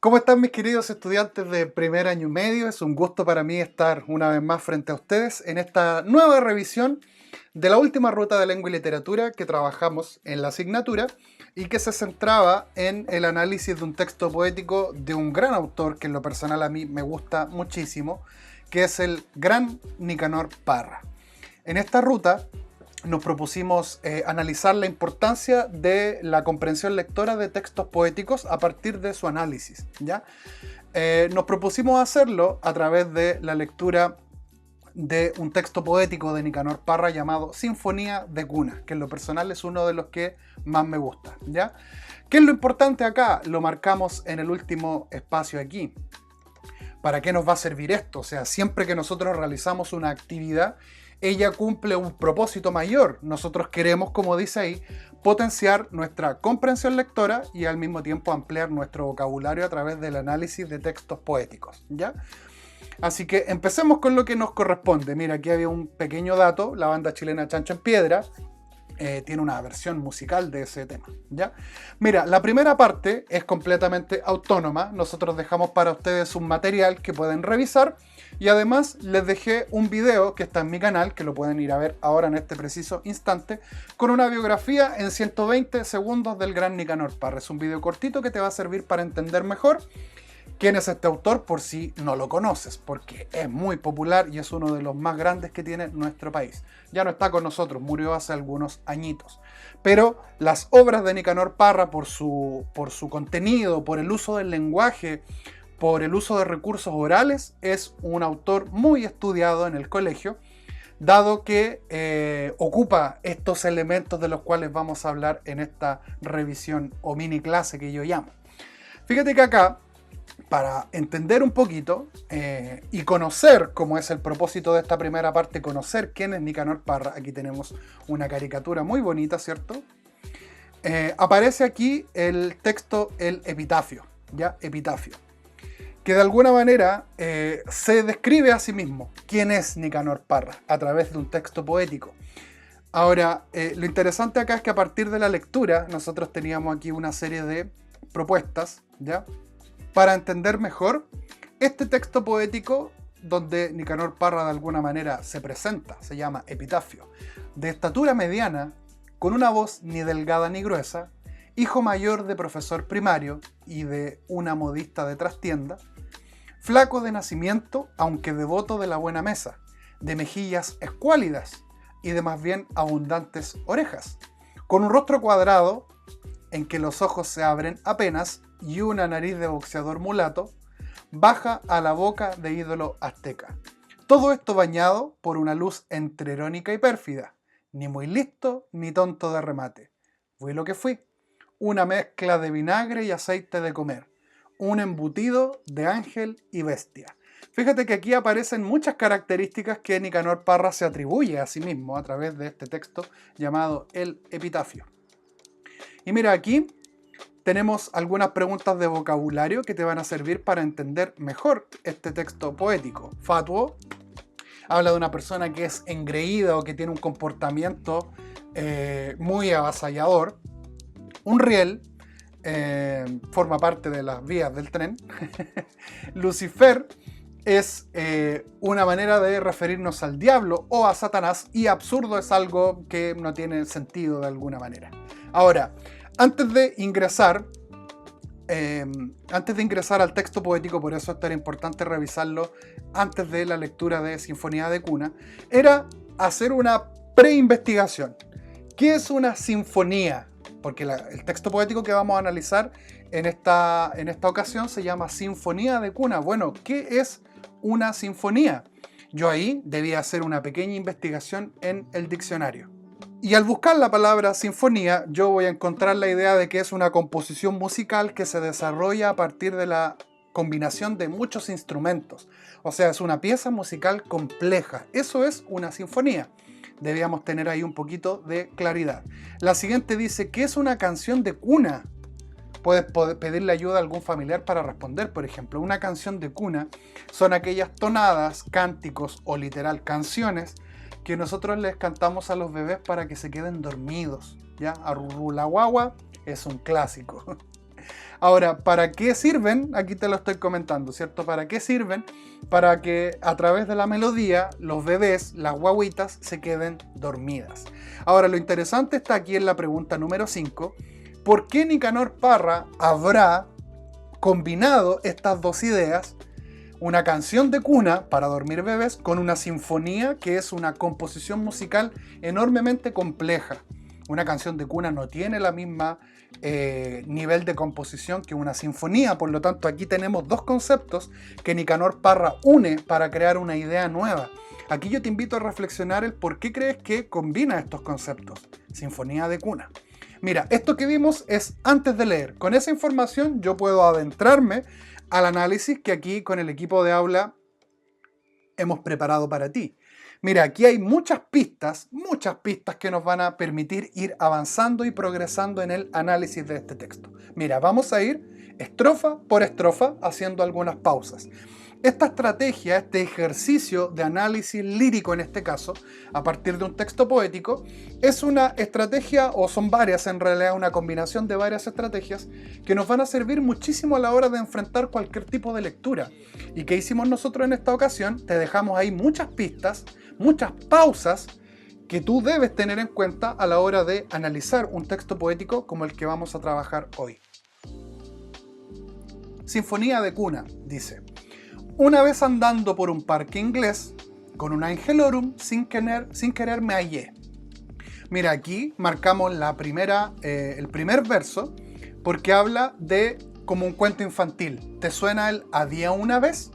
¿Cómo están mis queridos estudiantes de primer año medio? Es un gusto para mí estar una vez más frente a ustedes en esta nueva revisión de la última ruta de lengua y literatura que trabajamos en la asignatura y que se centraba en el análisis de un texto poético de un gran autor que en lo personal a mí me gusta muchísimo, que es el gran Nicanor Parra. En esta ruta nos propusimos analizar la importancia de la comprensión lectora de textos poéticos a partir de su análisis, ¿ya? Nos propusimos hacerlo a través de la lectura de un texto poético de Nicanor Parra llamado Sinfonía de Cuna, que en lo personal es uno de los que más me gusta, ¿ya? ¿Qué es lo importante acá? Lo marcamos en el último espacio aquí. ¿Para qué nos va a servir esto? O sea, siempre que nosotros realizamos una actividad, ella cumple un propósito mayor. Nosotros queremos, como dice ahí, potenciar nuestra comprensión lectora y al mismo tiempo ampliar nuestro vocabulario a través del análisis de textos poéticos, ¿ya? Así que empecemos con lo que nos corresponde. Mira, aquí había un pequeño dato. La banda chilena Chancho en Piedra tiene una versión musical de ese tema, ¿ya? Mira, la primera parte es completamente autónoma. Nosotros dejamos para ustedes un material que pueden revisar y además les dejé un video que está en mi canal, que lo pueden ir a ver ahora en este preciso instante, con una biografía en 120 segundos del gran Nicanor Parra. Es un video cortito que te va a servir para entender mejor quién es este autor por si no lo conoces, porque es muy popular y es uno de los más grandes que tiene nuestro país. Ya no está con nosotros, murió hace algunos añitos. Pero las obras de Nicanor Parra, por su contenido, por el uso del lenguaje, por el uso de recursos orales, es un autor muy estudiado en el colegio, dado que ocupa estos elementos de los cuales vamos a hablar en esta revisión o mini clase que yo llamo. Fíjate que acá, para entender un poquito y conocer cómo es el propósito de esta primera parte, conocer quién es Nicanor Parra, aquí tenemos una caricatura muy bonita, ¿cierto? Aparece aquí el texto, el epitafio, ¿ya? Epitafio, que de alguna manera se describe a sí mismo quién es Nicanor Parra a través de un texto poético. Ahora, lo interesante acá es que a partir de la lectura nosotros teníamos aquí una serie de propuestas, ¿ya?, para entender mejor este texto poético donde Nicanor Parra de alguna manera se presenta. Se llama Epitafio. De estatura mediana, con una voz ni delgada ni gruesa, hijo mayor de profesor primario y de una modista de trastienda, flaco de nacimiento, aunque devoto de la buena mesa, de mejillas escuálidas y de más bien abundantes orejas, con un rostro cuadrado en que los ojos se abren apenas y una nariz de boxeador mulato, baja a la boca de ídolo azteca. Todo esto bañado por una luz entre irónica y pérfida, ni muy listo ni tonto de remate. Fui lo que fui, una mezcla de vinagre y aceite de comer, un embutido de ángel y bestia. Fíjate que aquí aparecen muchas características que Nicanor Parra se atribuye a sí mismo a través de este texto llamado el Epitafio. Y mira, aquí tenemos algunas preguntas de vocabulario que te van a servir para entender mejor este texto poético. Fatuo habla de una persona que es engreída o que tiene un comportamiento muy avasallador. Un riel forma parte de las vías del tren. Lucifer es una manera de referirnos al diablo o a Satanás, y absurdo es algo que no tiene sentido de alguna manera. Ahora, antes de ingresar al texto poético, por eso era importante revisarlo antes de la lectura de Sinfonía de Cuna, era hacer una preinvestigación. ¿Qué es una sinfonía? Porque el texto poético que vamos a analizar en esta ocasión se llama Sinfonía de Cuna. Bueno, ¿qué es una sinfonía? Yo ahí debía hacer una pequeña investigación en el diccionario. Y al buscar la palabra sinfonía, yo voy a encontrar la idea de que es una composición musical que se desarrolla a partir de la combinación de muchos instrumentos. O sea, es una pieza musical compleja. Eso es una sinfonía. Debíamos tener ahí un poquito de claridad. La siguiente dice, ¿qué es una canción de cuna? Puedes pedirle ayuda a algún familiar para responder, por ejemplo. Una canción de cuna son aquellas tonadas, cánticos o literal canciones que nosotros les cantamos a los bebés para que se queden dormidos, ¿ya? Arrurú la guagua es un clásico. Ahora, ¿para qué sirven? Aquí te lo estoy comentando, ¿cierto? ¿Para qué sirven? Para que a través de la melodía los bebés, las guaguitas, se queden dormidas. Ahora, lo interesante está aquí en la pregunta número 5. ¿Por qué Nicanor Parra habrá combinado estas dos ideas? Una canción de cuna para dormir bebés con una sinfonía que es una composición musical enormemente compleja. Una canción de cuna no tiene la misma nivel de composición que una sinfonía, por lo tanto aquí tenemos dos conceptos que Nicanor Parra une para crear una idea nueva. Aquí yo te invito a reflexionar el por qué crees que combina estos conceptos. Sinfonía de cuna. Mira, esto que vimos es antes de leer. Con esa información yo puedo adentrarme al análisis que aquí con el equipo de aula hemos preparado para ti. Mira, aquí hay muchas pistas que nos van a permitir ir avanzando y progresando en el análisis de este texto. Mira, vamos a ir estrofa por estrofa haciendo algunas pausas. Esta estrategia, este ejercicio de análisis lírico en este caso, a partir de un texto poético, es una estrategia, o son varias en realidad, una combinación de varias estrategias que nos van a servir muchísimo a la hora de enfrentar cualquier tipo de lectura. ¿Y qué hicimos nosotros en esta ocasión? Te dejamos ahí muchas pistas, muchas pausas que tú debes tener en cuenta a la hora de analizar un texto poético como el que vamos a trabajar hoy. Sinfonía de cuna, dice: una vez andando por un parque inglés, con un angelorum, sin querer me hallé. Mira, aquí marcamos el primer verso, porque habla de como un cuento infantil. ¿Te suena el había una vez?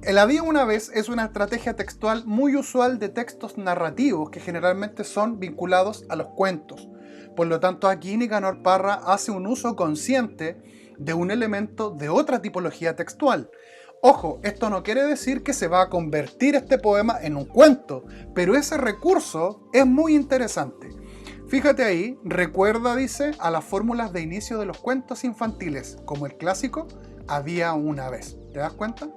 El había una vez es una estrategia textual muy usual de textos narrativos que generalmente son vinculados a los cuentos. Por lo tanto, aquí Nicanor Parra hace un uso consciente de un elemento de otra tipología textual. Ojo, esto no quiere decir que se va a convertir este poema en un cuento, pero ese recurso es muy interesante. Fíjate ahí, recuerda, dice, a las fórmulas de inicio de los cuentos infantiles, como el clásico había una vez. ¿Te das cuenta?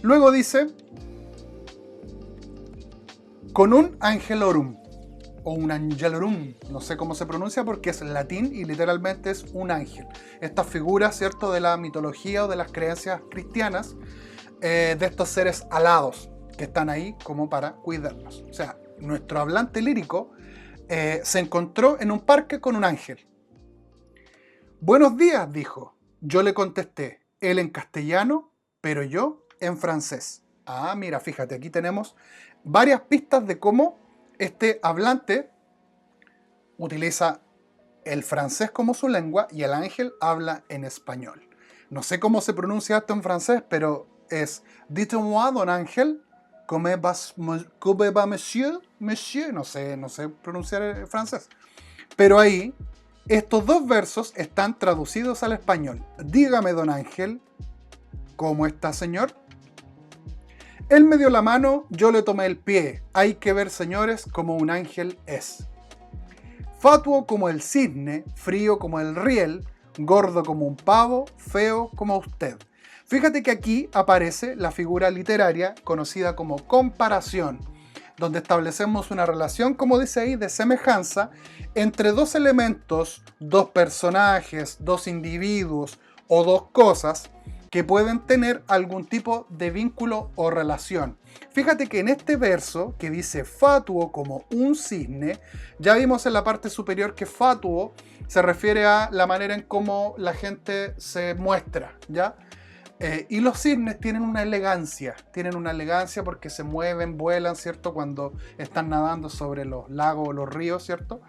Luego dice, con un angelorum, o un angelorum, no sé cómo se pronuncia porque es latín y literalmente es un ángel. Esta figura, ¿cierto?, de la mitología o de las creencias cristianas, de estos seres alados que están ahí como para cuidarnos. O sea, nuestro hablante lírico se encontró en un parque con un ángel. Buenos días, dijo. Yo le contesté, él en castellano, pero yo en francés. Ah, mira, fíjate, aquí tenemos varias pistas de cómo este hablante utiliza el francés como su lengua y el ángel habla en español. No sé cómo se pronuncia esto en francés, pero es dites-moi, don Ángel, comment va monsieur? Monsieur, no sé pronunciar el francés. Pero ahí, estos dos versos están traducidos al español. Dígame, don Ángel, ¿cómo está, señor? Él me dio la mano, yo le tomé el pie. Hay que ver, señores, como un ángel es. Fatuo como el cisne, frío como el riel, gordo como un pavo, feo como usted. Fíjate que aquí aparece la figura literaria conocida como comparación, donde establecemos una relación, como dice ahí, de semejanza entre dos elementos, dos personajes, dos individuos o dos cosas que pueden tener algún tipo de vínculo o relación. Fíjate que en este verso, que dice fatuo como un cisne, ya vimos en la parte superior que fatuo se refiere a la manera en cómo la gente se muestra, ¿ya? Y los cisnes tienen una elegancia porque se mueven, vuelan, ¿cierto? Cuando están nadando sobre los lagos o los ríos, ¿cierto?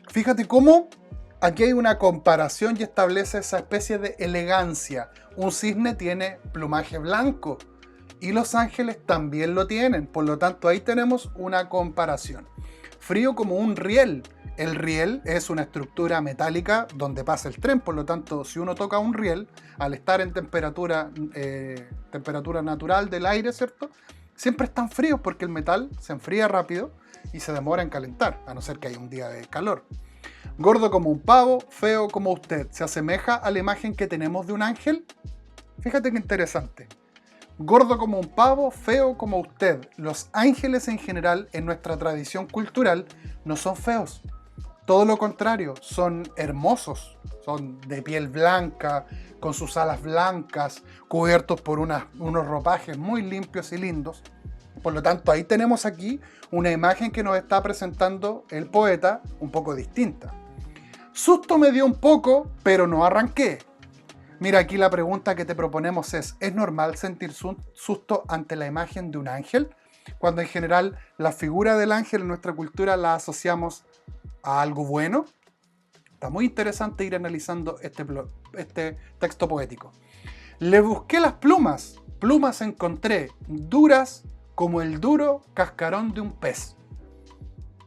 Fíjate cómo aquí hay una comparación y establece esa especie de elegancia. Un cisne tiene plumaje blanco y los ángeles también lo tienen. Por lo tanto, ahí tenemos una comparación. Frío como un riel. El riel es una estructura metálica donde pasa el tren. Por lo tanto, si uno toca un riel, al estar en temperatura natural del aire, ¿cierto?, siempre están fríos porque el metal se enfría rápido y se demora en calentar, a no ser que haya un día de calor. Gordo como un pavo, feo como usted. ¿Se asemeja a la imagen que tenemos de un ángel? Fíjate qué interesante. Gordo como un pavo, feo como usted. Los ángeles en general, en nuestra tradición cultural, no son feos. Todo lo contrario, son hermosos, son de piel blanca, con sus alas blancas, cubiertos por unos ropajes muy limpios y lindos. Por lo tanto, ahí tenemos aquí una imagen que nos está presentando el poeta un poco distinta. Susto me dio un poco, pero no arranqué. Mira, aquí la pregunta que te proponemos ¿es normal sentir susto ante la imagen de un ángel? Cuando en general la figura del ángel en nuestra cultura la asociamos a algo bueno. Está muy interesante ir analizando este texto poético. Le busqué las plumas encontré, duras como el duro cascarón de un pez.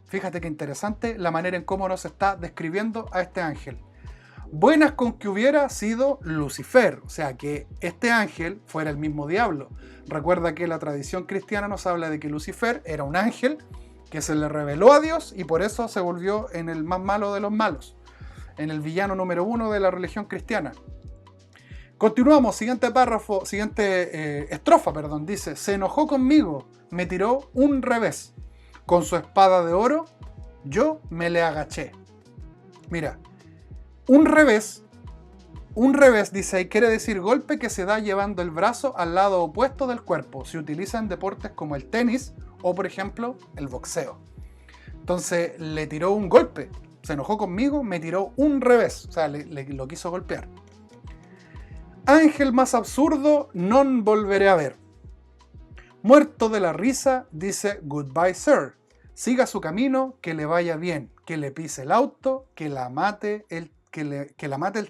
Fíjate qué interesante la manera en cómo nos está describiendo a este ángel. Buenas con que hubiera sido Lucifer, o sea, que este ángel fuera el mismo diablo. Recuerda que la tradición cristiana nos habla de que Lucifer era un ángel que se le reveló a Dios y por eso se volvió en el más malo de los malos, en el villano número 1 de la religión cristiana. Continuamos, siguiente párrafo, estrofa, dice: se enojó conmigo, me tiró un revés, con su espada de oro yo me le agaché. Mira, un revés dice ahí, quiere decir golpe que se da llevando el brazo al lado opuesto del cuerpo. Se utiliza en deportes como el tenis o, por ejemplo, el boxeo. Entonces le tiró un golpe, se enojó conmigo, me tiró un revés, o sea, lo quiso golpear. Ángel más absurdo non volveré a ver. Muerto de la risa, dice goodbye sir. Siga su camino, que le vaya bien, que le pise el auto, que la mate el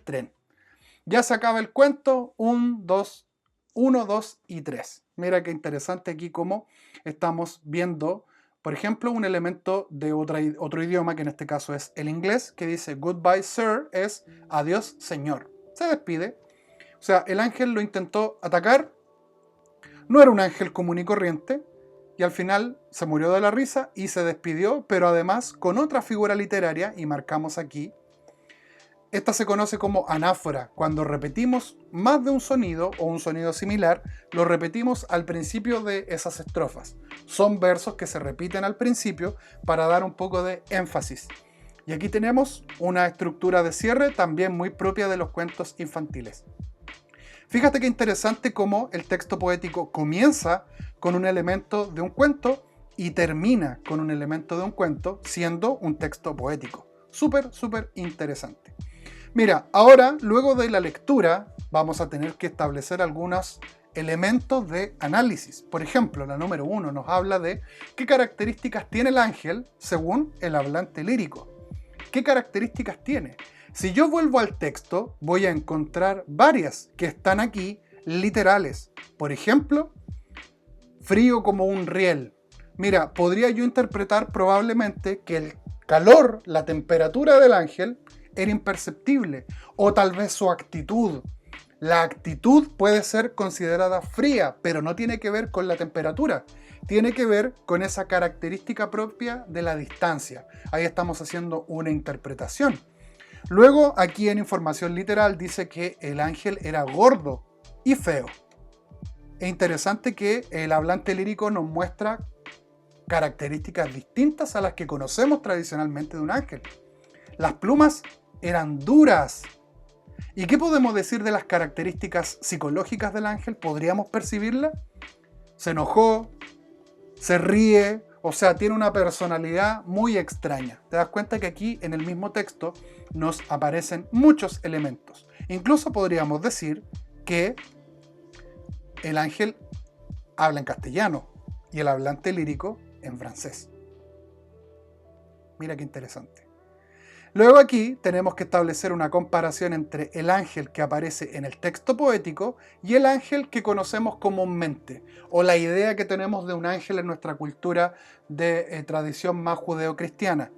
tren. Ya se acaba el cuento, 1, 2 y 3. Mira qué interesante aquí cómo estamos viendo, por ejemplo, un elemento de otro idioma, que en este caso es el inglés, que dice goodbye sir, es adiós señor. Se despide. O sea, el ángel lo intentó atacar, no era un ángel común y corriente, y al final se murió de la risa y se despidió, pero además con otra figura literaria, y marcamos aquí. Esta se conoce como anáfora. Cuando repetimos más de un sonido o un sonido similar, lo repetimos al principio de esas estrofas. Son versos que se repiten al principio para dar un poco de énfasis. Y aquí tenemos una estructura de cierre también muy propia de los cuentos infantiles. Fíjate qué interesante cómo el texto poético comienza con un elemento de un cuento y termina con un elemento de un cuento, siendo un texto poético. Súper interesante. Mira, ahora, luego de la lectura, vamos a tener que establecer algunos elementos de análisis. Por ejemplo, la número 1 nos habla de qué características tiene el ángel según el hablante lírico. ¿Qué características tiene? Si yo vuelvo al texto, voy a encontrar varias que están aquí literales. Por ejemplo, frío como un riel. Mira, podría yo interpretar probablemente que el calor, la temperatura del ángel, era imperceptible, o tal vez su actitud. La actitud puede ser considerada fría, pero no tiene que ver con la temperatura, tiene que ver con esa característica propia de la distancia. Ahí estamos haciendo una interpretación. Luego, aquí en información literal dice que el ángel era gordo y feo. Es interesante que el hablante lírico nos muestra características distintas a las que conocemos tradicionalmente de un ángel. Las plumas eran duras. ¿Y qué podemos decir de las características psicológicas del ángel? ¿Podríamos percibirla? Se enojó, se ríe, o sea, tiene una personalidad muy extraña. Te das cuenta que aquí en el mismo texto nos aparecen muchos elementos. Incluso podríamos decir que el ángel habla en castellano y el hablante lírico en francés. Mira qué interesante. Luego aquí tenemos que establecer una comparación entre el ángel que aparece en el texto poético y el ángel que conocemos comúnmente, o la idea que tenemos de un ángel en nuestra cultura de tradición más judeocristiana.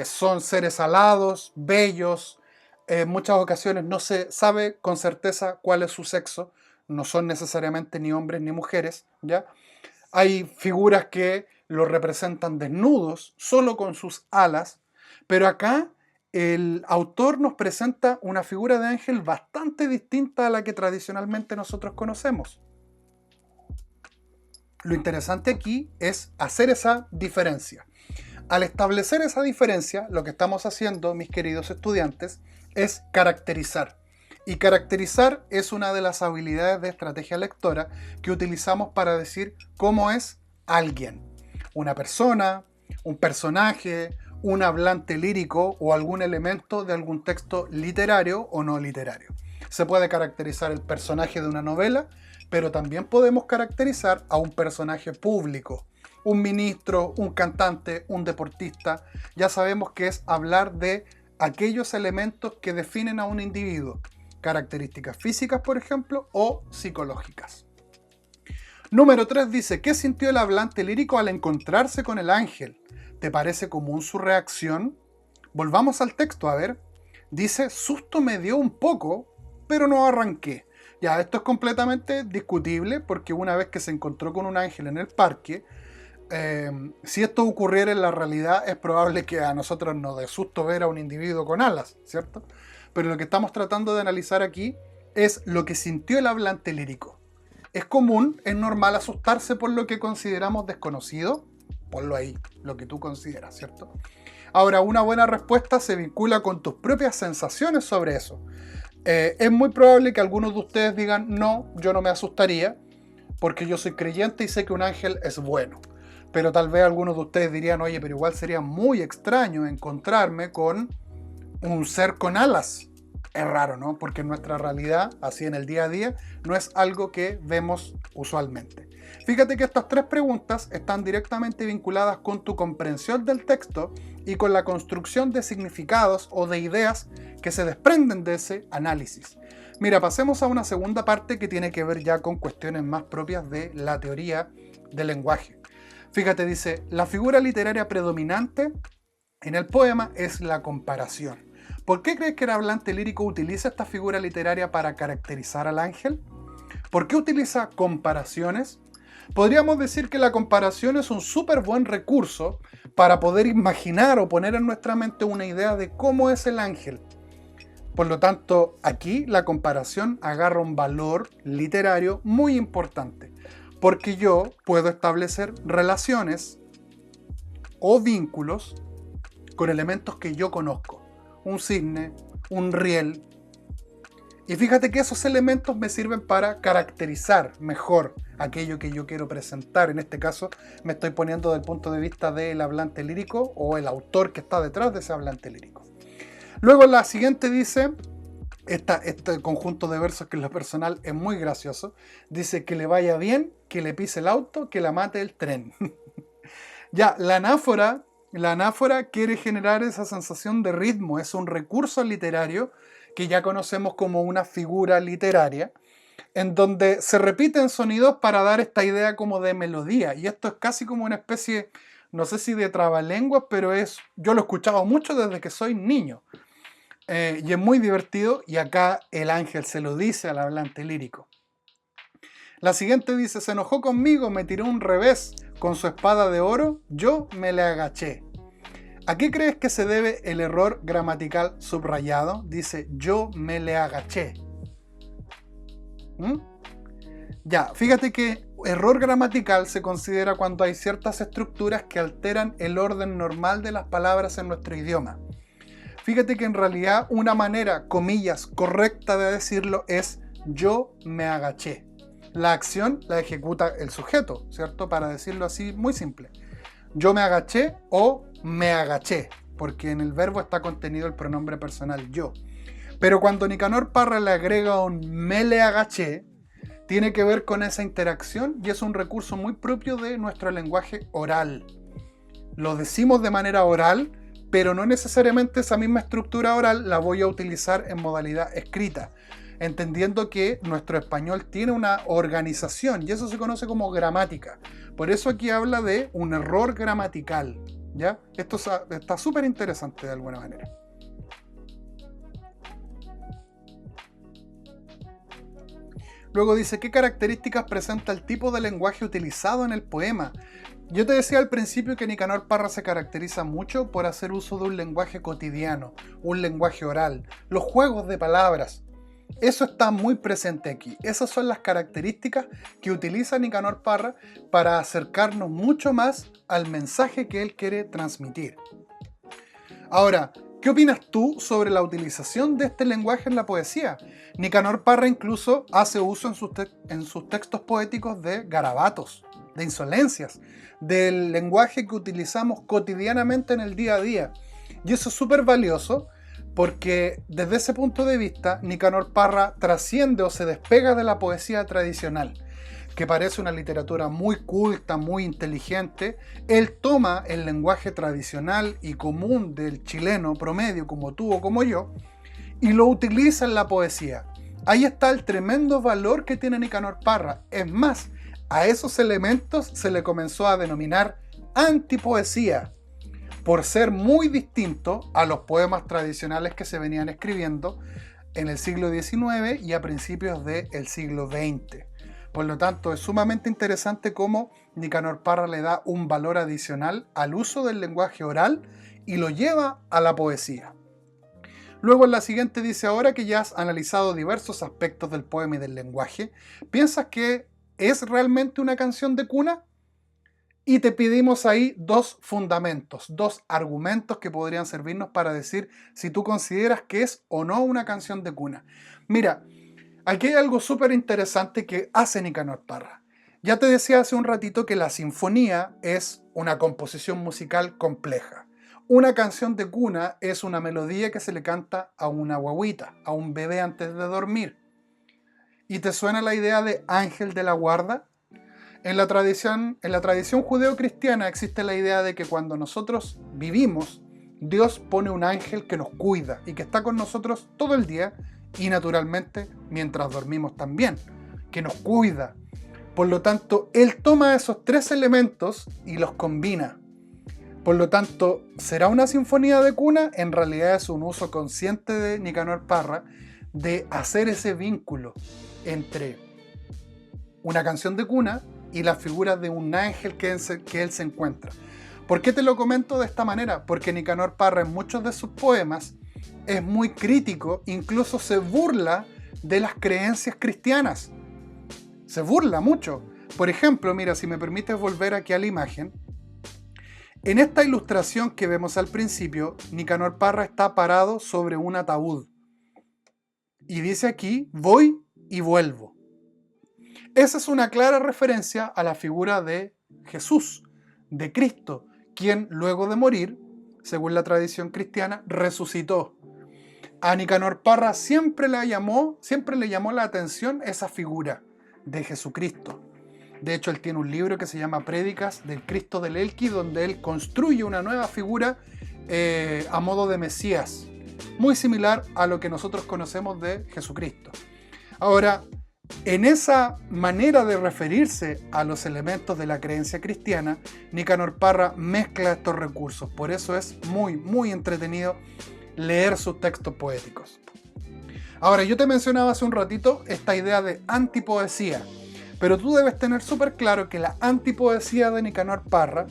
Son seres alados, bellos, en muchas ocasiones no se sabe con certeza cuál es su sexo, no son necesariamente ni hombres ni mujeres, ¿ya? Hay figuras que lo representan desnudos, solo con sus alas, pero acá el autor nos presenta una figura de ángel bastante distinta a la que tradicionalmente nosotros conocemos. Lo interesante aquí es hacer esa diferencia. Al establecer esa diferencia, lo que estamos haciendo, mis queridos estudiantes, es caracterizar. Y caracterizar es una de las habilidades de estrategia lectora que utilizamos para decir cómo es alguien. Una persona, un personaje, un hablante lírico o algún elemento de algún texto literario o no literario. Se puede caracterizar el personaje de una novela, pero también podemos caracterizar a un personaje público, un ministro, un cantante, un deportista. Ya sabemos que es hablar de aquellos elementos que definen a un individuo. Características físicas, por ejemplo, o psicológicas. Número 3 dice, ¿qué sintió el hablante lírico al encontrarse con el ángel? ¿Te parece común su reacción? Volvamos al texto, a ver. Dice, susto me dio un poco, pero no arranqué. Ya, esto es completamente discutible porque una vez que se encontró con un ángel en el parque, si esto ocurriera en la realidad, es probable que a nosotros nos dé susto ver a un individuo con alas, ¿cierto? Pero lo que estamos tratando de analizar aquí es lo que sintió el hablante lírico. ¿Es común, es normal asustarse por lo que consideramos desconocido? Ponlo ahí, lo que tú consideras, ¿cierto? Ahora, una buena respuesta se vincula con tus propias sensaciones sobre eso. Es muy probable que algunos de ustedes digan, no, yo no me asustaría, porque yo soy creyente y sé que un ángel es bueno. Pero tal vez algunos de ustedes dirían, oye, pero igual sería muy extraño encontrarme con un ser con alas. Es raro, ¿no? Porque en nuestra realidad, así en el día a día, no es algo que vemos usualmente. Fíjate que estas 3 preguntas están directamente vinculadas con tu comprensión del texto y con la construcción de significados o de ideas que se desprenden de ese análisis. Mira, pasemos a una segunda parte que tiene que ver ya con cuestiones más propias de la teoría del lenguaje. Fíjate, dice, la figura literaria predominante en el poema es la comparación. ¿Por qué crees que el hablante lírico utiliza esta figura literaria para caracterizar al ángel? ¿Por qué utiliza comparaciones? Podríamos decir que la comparación es un súper buen recurso para poder imaginar o poner en nuestra mente una idea de cómo es el ángel. Por lo tanto, aquí la comparación agarra un valor literario muy importante, porque yo puedo establecer relaciones o vínculos con elementos que yo conozco. Un cisne, un riel. Y fíjate que esos elementos me sirven para caracterizar mejor aquello que yo quiero presentar. En este caso me estoy poniendo desde el punto de vista del hablante lírico o el autor que está detrás de ese hablante lírico. Luego la siguiente dice, este conjunto de versos que en lo personal es muy gracioso, dice que le vaya bien, que le pise el auto, que la mate el tren. Ya, la anáfora quiere generar esa sensación de ritmo, es un recurso literario que ya conocemos como una figura literaria, en donde se repiten sonidos para dar esta idea como de melodía, y esto es casi como una especie, no sé si de trabalenguas, pero yo lo he escuchado mucho desde que soy niño, y es muy divertido, y acá el ángel se lo dice al hablante lírico. La siguiente dice, se enojó conmigo, me tiró un revés con su espada de oro, yo me le agaché. ¿A qué crees que se debe el error gramatical subrayado? Dice, yo me le agaché. Ya, fíjate que error gramatical se considera cuando hay ciertas estructuras que alteran el orden normal de las palabras en nuestro idioma. Fíjate que en realidad una manera, comillas, correcta de decirlo es yo me agaché. La acción la ejecuta el sujeto, ¿cierto? Para decirlo así, muy simple. Yo me agaché o me agaché, porque en el verbo está contenido el pronombre personal yo. Pero cuando Nicanor Parra le agrega un me le agaché, tiene que ver con esa interacción y es un recurso muy propio de nuestro lenguaje oral. Lo decimos de manera oral, pero no necesariamente esa misma estructura oral la voy a utilizar en modalidad escrita, entendiendo que nuestro español tiene una organización y eso se conoce como gramática. Por eso aquí habla de un error gramatical, ¿ya? Esto está súper interesante de alguna manera. Luego dice, ¿qué características presenta el tipo de lenguaje utilizado en el poema? Yo te decía al principio que Nicanor Parra se caracteriza mucho por hacer uso de un lenguaje cotidiano, un lenguaje oral, los juegos de palabras. Eso está muy presente aquí. Esas son las características que utiliza Nicanor Parra para acercarnos mucho más al mensaje que él quiere transmitir. Ahora, ¿qué opinas tú sobre la utilización de este lenguaje en la poesía? Nicanor Parra incluso hace uso en sus textos poéticos de garabatos, de insolencias, del lenguaje que utilizamos cotidianamente en el día a día. Y eso es súper valioso porque desde ese punto de vista Nicanor Parra trasciende o se despega de la poesía tradicional, que parece una literatura muy culta, muy inteligente. Él toma el lenguaje tradicional y común del chileno promedio, como tú o como yo, y lo utiliza en la poesía. Ahí está el tremendo valor que tiene Nicanor Parra. Es más, a esos elementos se le comenzó a denominar antipoesía, por ser muy distinto a los poemas tradicionales que se venían escribiendo en el siglo XIX y a principios del siglo XX. Por lo tanto, es sumamente interesante cómo Nicanor Parra le da un valor adicional al uso del lenguaje oral y lo lleva a la poesía. Luego en la siguiente dice: ahora que ya has analizado diversos aspectos del poema y del lenguaje, ¿piensas que es realmente una canción de cuna? Y te pedimos ahí dos fundamentos, dos argumentos que podrían servirnos para decir si tú consideras que es o no una canción de cuna. Mira, aquí hay algo súper interesante que hace Nicanor Parra. Ya te decía hace un ratito que la sinfonía es una composición musical compleja. Una canción de cuna es una melodía que se le canta a una guagüita, a un bebé antes de dormir. ¿Y te suena la idea de ángel de la guarda? En la tradición judeo-cristiana existe la idea de que cuando nosotros vivimos, Dios pone un ángel que nos cuida y que está con nosotros todo el día y naturalmente mientras dormimos también, que nos cuida. Por lo tanto, Él toma esos tres elementos y los combina. Por lo tanto, ¿será una sinfonía de cuna? En realidad es un uso consciente de Nicanor Parra de hacer ese vínculo entre una canción de cuna y la figura de un ángel que él se encuentra. ¿Por qué te lo comento de esta manera? Porque Nicanor Parra en muchos de sus poemas es muy crítico, incluso se burla de las creencias cristianas. Se burla mucho. Por ejemplo, mira, si me permites volver aquí a la imagen, en esta ilustración que vemos al principio, Nicanor Parra está parado sobre un ataúd. Y dice aquí: voy y vuelvo. Esa es una clara referencia a la figura de Jesús, de Cristo, quien luego de morir, según la tradición cristiana, resucitó. A Nicanor Parra siempre le llamó la atención esa figura de Jesucristo. De hecho, él tiene un libro que se llama Prédicas del Cristo del Elqui, donde él construye una nueva figura a modo de Mesías, muy similar a lo que nosotros conocemos de Jesucristo. Ahora, en esa manera de referirse a los elementos de la creencia cristiana, Nicanor Parra mezcla estos recursos. Por eso es muy, muy entretenido leer sus textos poéticos. Ahora, yo te mencionaba hace un ratito esta idea de antipoesía, pero tú debes tener súper claro que la antipoesía de Nicanor Parra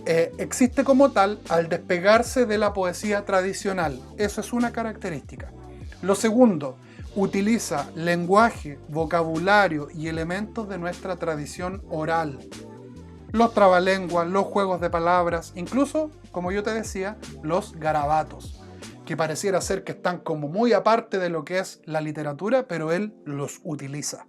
existe como tal al despegarse de la poesía tradicional. Eso es una característica. Lo segundo, utiliza lenguaje, vocabulario y elementos de nuestra tradición oral. Los trabalenguas, los juegos de palabras, incluso, como yo te decía, los garabatos, que pareciera ser que están como muy aparte de lo que es la literatura, pero él los utiliza.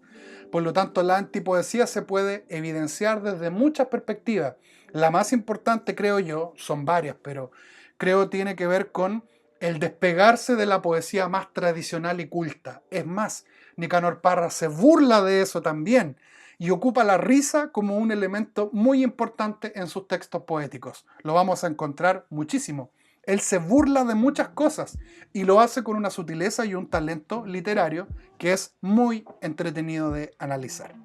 Por lo tanto, la antipoesía se puede evidenciar desde muchas perspectivas. La más importante, creo yo, son varias, pero creo tiene que ver con el despegarse de la poesía más tradicional y culta. Es más, Nicanor Parra se burla de eso también y ocupa la risa como un elemento muy importante en sus textos poéticos. Lo vamos a encontrar muchísimo. Él se burla de muchas cosas y lo hace con una sutileza y un talento literario que es muy entretenido de analizar.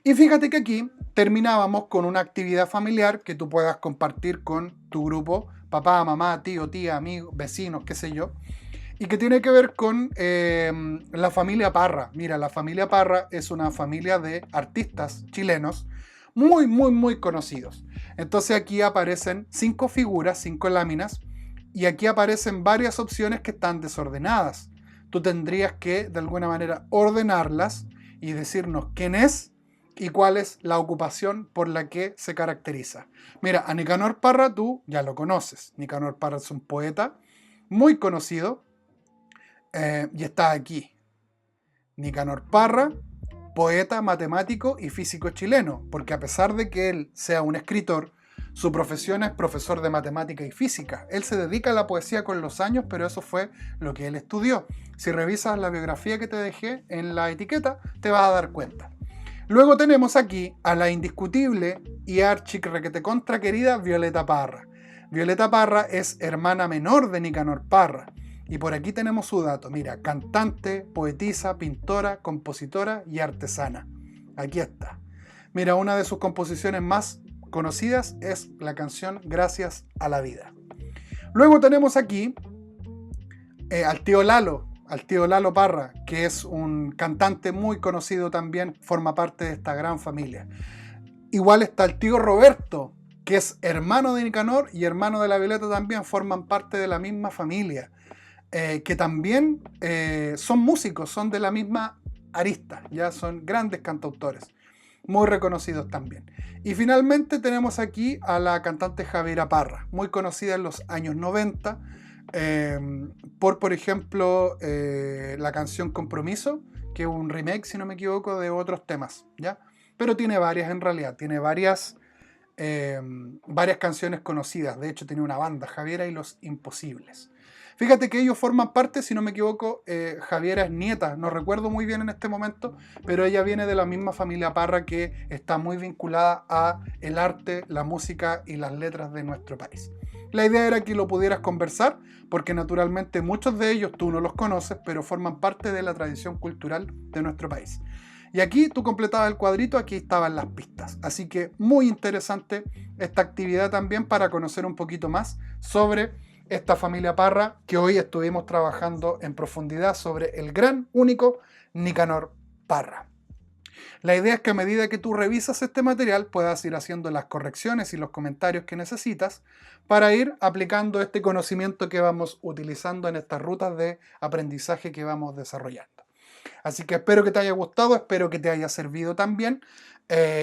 Y fíjate que aquí terminábamos con una actividad familiar que tú puedas compartir con tu grupo, papá, mamá, tío, tía, amigos, vecinos, qué sé yo, y que tiene que ver con la familia Parra. Mira, la familia Parra es una familia de artistas chilenos muy, muy, muy conocidos. Entonces aquí aparecen 5 figuras, 5 láminas, y aquí aparecen varias opciones que están desordenadas. tú tendrías que de alguna manera ordenarlas y decirnos quién es y cuál es la ocupación por la que se caracteriza. Mira, a Nicanor Parra tú ya lo conoces. Nicanor Parra es un poeta muy conocido y está aquí. Nicanor Parra, poeta, matemático y físico chileno, porque a pesar de que él sea un escritor, su profesión es profesor de matemática y física. Él se dedica a la poesía con los años, pero eso fue lo que él estudió. Si revisas la biografía que te dejé en la etiqueta, te vas a dar cuenta. Luego tenemos aquí a la indiscutible y archirequete contra querida Violeta Parra. Violeta Parra es hermana menor de Nicanor Parra. Y por aquí tenemos su dato. Mira, cantante, poetisa, pintora, compositora y artesana. Aquí está. Mira, una de sus composiciones más conocidas es la canción Gracias a la vida. Luego tenemos aquí al tío Lalo Parra, que es un cantante muy conocido también, forma parte de esta gran familia. Igual está el tío Roberto, que es hermano de Nicanor y hermano de la Violeta también, forman parte de la misma familia. Que también son músicos, son de la misma arista, ya son grandes cantautores, muy reconocidos también. Y finalmente tenemos aquí a la cantante Javiera Parra, muy conocida en los años 90, por ejemplo, la canción Compromiso, que es un remake, si no me equivoco, de otros temas, ¿ya? Pero tiene varias en realidad, tiene varias canciones conocidas. De hecho, tiene una banda, Javiera y los Imposibles. Fíjate que ellos forman parte, si no me equivoco, Javiera es nieta, no recuerdo muy bien en este momento, pero ella viene de la misma familia Parra que está muy vinculada a el arte, la música y las letras de nuestro país. La idea era que lo pudieras conversar, porque naturalmente muchos de ellos tú no los conoces, pero forman parte de la tradición cultural de nuestro país. Y aquí tú completabas el cuadrito, aquí estaban las pistas. Así que muy interesante esta actividad también para conocer un poquito más sobre esta familia Parra, que hoy estuvimos trabajando en profundidad sobre el gran, único Nicanor Parra. La idea es que a medida que tú revisas este material puedas ir haciendo las correcciones y los comentarios que necesitas para ir aplicando este conocimiento que vamos utilizando en estas rutas de aprendizaje que vamos desarrollando. Así que espero que te haya gustado, espero que te haya servido también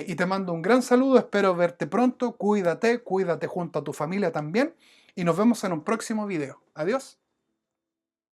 y te mando un gran saludo, espero verte pronto, cuídate junto a tu familia también y nos vemos en un próximo video. Adiós.